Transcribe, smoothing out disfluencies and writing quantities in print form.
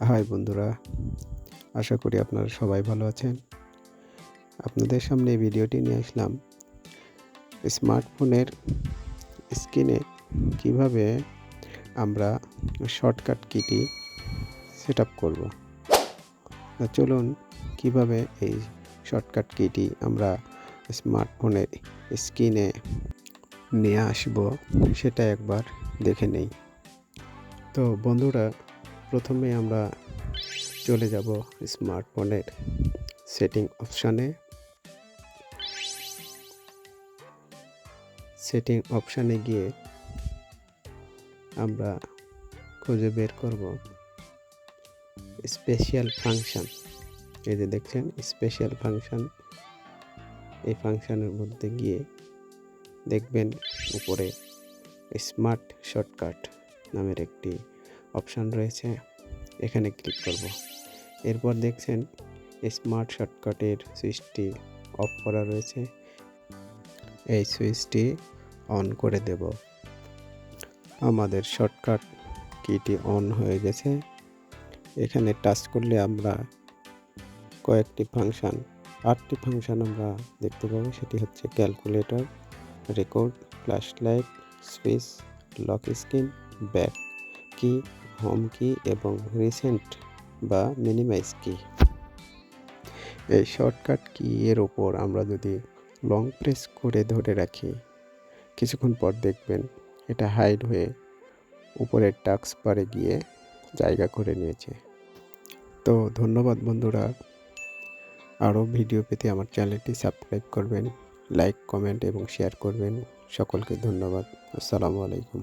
High বন্ধুরা, আশা করি আপনারা সবাই ভালো আছেন। আপনাদের সামনে এই ভিডিওটি নিয়ে আসলাম স্মার্টফোনের স্ক্রিনে কিভাবে আমরা শর্টকাট কিটি সেট আপ করব। চলুন কিভাবে এই শর্টকাট কিটি আমরা স্মার্টফোনের স্ক্রিনে নিয়ে আসব সেটা একবার দেখে নেই। তো বন্ধুরা, প্রথমে আমরা চলে যাব স্মার্টফোনের সেটিং অপশানে গিয়ে আমরা খুঁজে বের করব স্পেশাল ফাংশন। এই যে দেখছেন স্পেশাল ফাংশন, এই ফাংশনের মধ্যে গিয়ে দেখবেন উপরে স্মার্ট শর্টকাট নামের একটি অপশান রয়েছে, এখানে ক্লিক করব। এরপর দেখছেন স্মার্ট শর্টকাটের সুইচটি অফ করা রয়েছে, এই সুইচটি অন করে দেব। আমাদের শর্টকাট কিটি অন হয়ে গেছে। এখানে টাচ করলে আমরা কয়েকটি ফাংশন, 8টি ফাংশন আমরা দেখতে পাবো। সেটি হচ্ছে calculator, record, flashlight, switch, lock screen, back কি, হোম কি এবং রিসেন্ট বা মিনিমাইজ কি। এই শর্টকাট কি এর ওপর আমরা যদি লং প্রেস করে ধরে রাখি, কিছুক্ষণ পর দেখবেন এটা হাইড হয়ে উপরের টাস্ক বারে গিয়ে জায়গা করে নিয়েছে। তো ধন্যবাদ বন্ধুরা, আরও ভিডিও পেতে আমার চ্যানেলটি সাবস্ক্রাইব করবেন, লাইক, কমেন্ট এবং শেয়ার করবেন। সকলকে ধন্যবাদ। আসসালামু আলাইকুম।